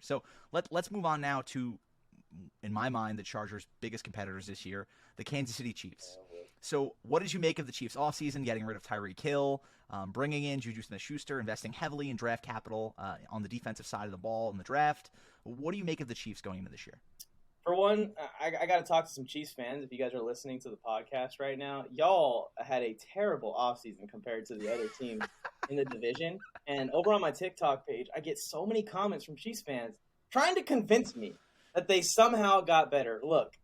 So let's move on now to, in my mind, the Chargers' biggest competitors this year, the Kansas City Chiefs. So what did you make of the Chiefs offseason, getting rid of Tyreek Hill, bringing in Juju Smith-Schuster, investing heavily in draft capital on the defensive side of the ball in the draft? What do you make of the Chiefs going into this year? For one, I got to talk to some Chiefs fans. If you guys are listening to the podcast right now, y'all had a terrible offseason compared to the other teams in the division. And over on my TikTok page, I get so many comments from Chiefs fans trying to convince me that they somehow got better. Look,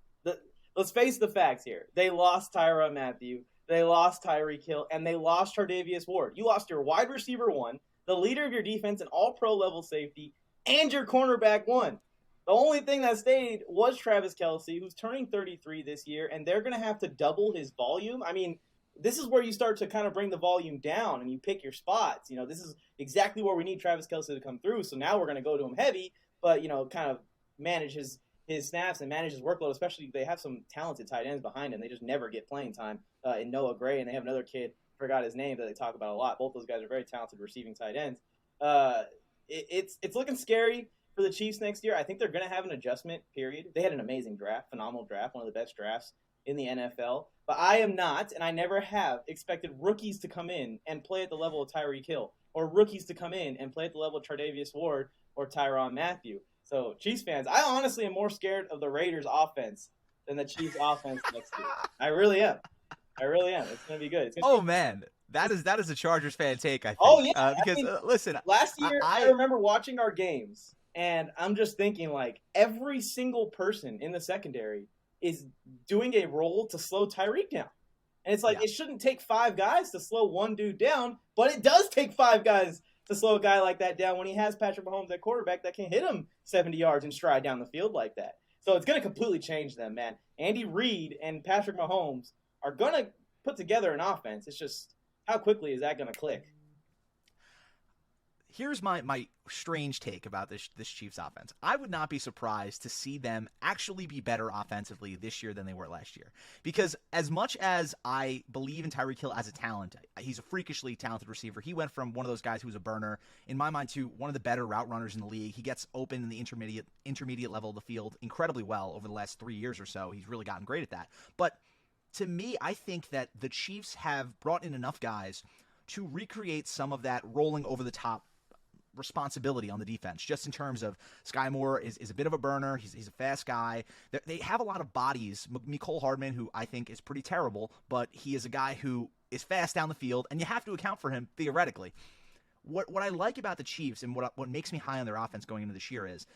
let's face the facts here. They lost Tyrann Mathieu, they lost Tyreek Hill, and they lost Tre'Davious Ward. You lost your wide receiver one, the leader of your defense, an all-pro level safety, and your cornerback one. The only thing that stayed was Travis Kelce, who's turning 33 this year, and they're going to have to double his volume. I mean, this is where you start to kind of bring the volume down and you pick your spots. You know, this is exactly where we need Travis Kelce to come through. So now we're going to go to him heavy, but, you know, kind of manage his snaps and manage his workload, especially they have some talented tight ends behind him. They just never get playing time in Noah Gray, and they have another kid, forgot his name, that they talk about a lot. Both those guys are very talented receiving tight ends. It's looking scary for the Chiefs next year. I think they're going to have an adjustment period. They had an amazing draft, phenomenal draft, one of the best drafts in the NFL. But I am not, and I never have, expected rookies to come in and play at the level of Tyreek Hill, or rookies to come in and play at the level of Tre'Davious Ward or Tyrann Mathieu. So, Chiefs fans, I honestly am more scared of the Raiders' offense than the Chiefs' offense next year. I really am. It's going to be good. Man. That is a Chargers fan take, I think. Oh, yeah. Because, listen. Last year, I remember watching our games, and I'm just thinking, like, every single person in the secondary is doing a role to slow Tyreek down. And it's like, It shouldn't take 5 guys to slow one dude down, but it does take 5 guys to slow a guy like that down when he has Patrick Mahomes at quarterback that can hit him 70 yards and stride down the field like that. So it's going to completely change them, man. Andy Reid and Patrick Mahomes are going to put together an offense. It's just, how quickly is that going to click? Here's my strange take about this Chiefs offense. I would not be surprised to see them actually be better offensively this year than they were last year. Because as much as I believe in Tyreek Hill as a talent, he's a freakishly talented receiver. He went from one of those guys who was a burner, in my mind, to one of the better route runners in the league. He gets open in the intermediate level of the field incredibly well over the last 3 years or so. He's really gotten great at that. But to me, I think that the Chiefs have brought in enough guys to recreate some of that rolling over the top responsibility on the defense, just in terms of Sky Moore is a bit of a burner. He's a fast guy. They have a lot of bodies. Mecole Hardman, who I think is pretty terrible, but he is a guy who is fast down the field, and you have to account for him theoretically. What I like about the Chiefs and what makes me high on their offense going into this year is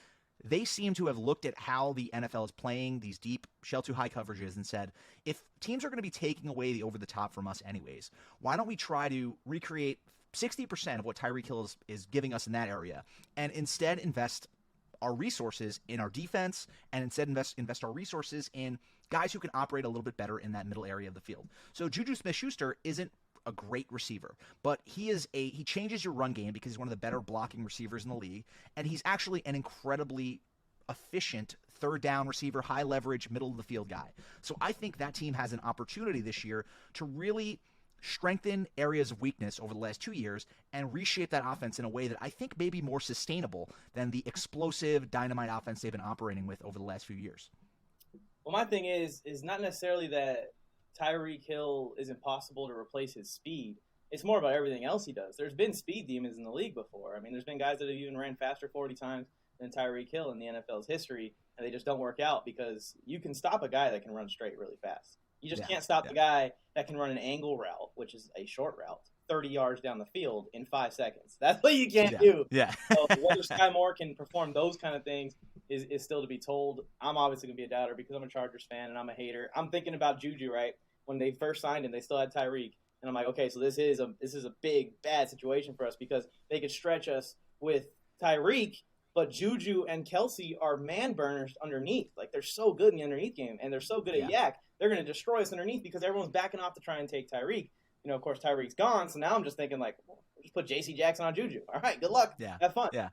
they seem to have looked at how the NFL is playing these deep shell too high coverages and said, if teams are going to be taking away the over the top from us anyways, why don't we try to recreate 60% of what Tyreek Hill is giving us in that area, and instead invest our resources in our defense, and instead invest our resources in guys who can operate a little bit better in that middle area of the field. So Juju Smith-Schuster isn't a great receiver, but he changes your run game because he's one of the better blocking receivers in the league, and he's actually an incredibly efficient third down receiver, high leverage, middle of the field guy. So I think that team has an opportunity this year to really strengthen areas of weakness over the last 2 years and reshape that offense in a way that I think may be more sustainable than the explosive dynamite offense they've been operating with over the last few years. Well, my thing is not necessarily that Tyreek Hill is impossible to replace his speed. It's more about everything else he does. There's been speed demons in the league before. I mean, there's been guys that have even ran faster 40 times than Tyreek Hill in the NFL's history, and they just don't work out because you can stop a guy that can run straight really fast. You just can't stop the guy that can run an angle route, which is a short route, 30 yards down the field in 5 seconds. That's what you can't do. Yeah. So whether Sky Moore can perform those kind of things is still to be told. I'm obviously going to be a doubter because I'm a Chargers fan and I'm a hater. I'm thinking about Juju, right? When they first signed him, they still had Tyreek. And I'm like, okay, so this is a big, bad situation for us because they could stretch us with Tyreek, but Juju and Kelce are man burners underneath. Like, they're so good in the underneath game, and they're so good at yak. They're going to destroy us underneath because everyone's backing off to try and take Tyreek. You know, of course, Tyreek's gone, so now I'm just thinking, like, well, just put J.C. Jackson on Juju. All right, good luck. Yeah. Have fun. Yeah.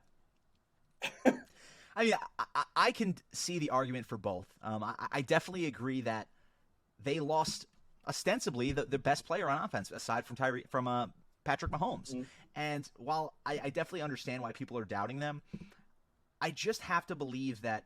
I mean, I can see the argument for both. I definitely agree that they lost ostensibly the best player on offense aside from Patrick Mahomes. Mm-hmm. And while I definitely understand why people are doubting them, I just have to believe that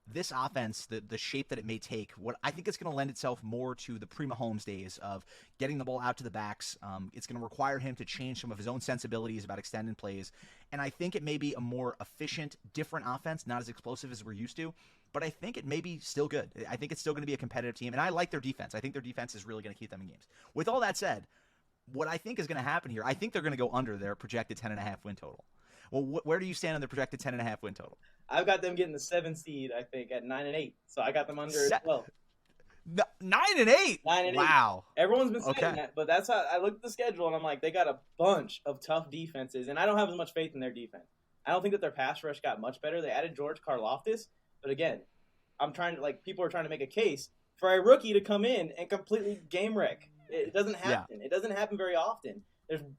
this offense, the shape that it may take, what I think it's going to lend itself more to the pre-Mahomes days of getting the ball out to the backs. It's going to require him to change some of his own sensibilities about extended plays. And I think it may be a more efficient, different offense, not as explosive as we're used to. But I think it may be still good. I think it's still going to be a competitive team. And I like their defense. I think their defense is really going to keep them in games. With all that said, what I think is going to happen here, I think they're going to go under their projected 10.5 win total. Well, where do you stand on the projected 10.5 win total? I've got them getting the 7 seed, I think, at 9-8. So I got them under as well. 9-8? 9-8. Wow. Everyone's been saying that, but that's how I looked at the schedule and I'm like, they got a bunch of tough defenses, and I don't have as much faith in their defense. I don't think that their pass rush got much better. They added George Karlaftis, but again, people are trying to make a case for a rookie to come in and completely game wreck. It doesn't happen. Yeah. It doesn't happen very often.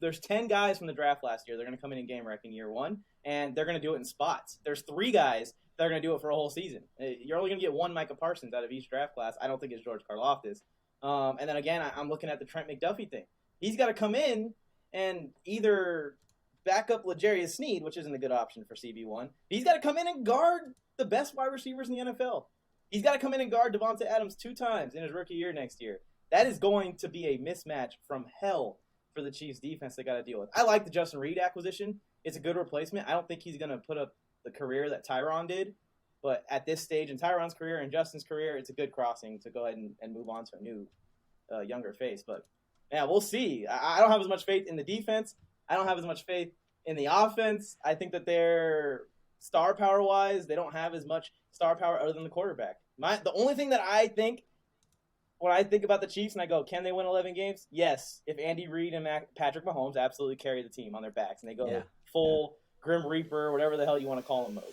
There's 10 guys from the draft last year. They're going to come in and game wreck in year one, and they're going to do it in spots. There's 3 guys that are going to do it for a whole season. You're only going to get 1 Micah Parsons out of each draft class. I don't think it's George Karlaftis. And then again, I'm looking at the Trent McDuffie thing. He's got to come in and either back up L'Jarius Sneed, which isn't a good option for CB1. He's got to come in and guard the best wide receivers in the NFL. He's got to come in and guard Devonta Adams 2 times in his rookie year next year. That is going to be a mismatch from hell for the Chiefs defense they got to deal with. I like the Justin Reed acquisition. It's a good replacement. I don't think he's going to put up the career that Tyron did, but at this stage in Tyron's career and Justin's career, it's a good crossing to go ahead and move on to a new, younger face. But yeah, we'll see. I don't have as much faith in the defense. I don't have as much faith in the offense. I think that they're star power wise, they don't have as much star power other than the quarterback. The only thing that I think when I think about the Chiefs and I go, can they win 11 games? Yes, if Andy Reid and Patrick Mahomes absolutely carry the team on their backs and they go full Grim Reaper, whatever the hell you want to call them mode.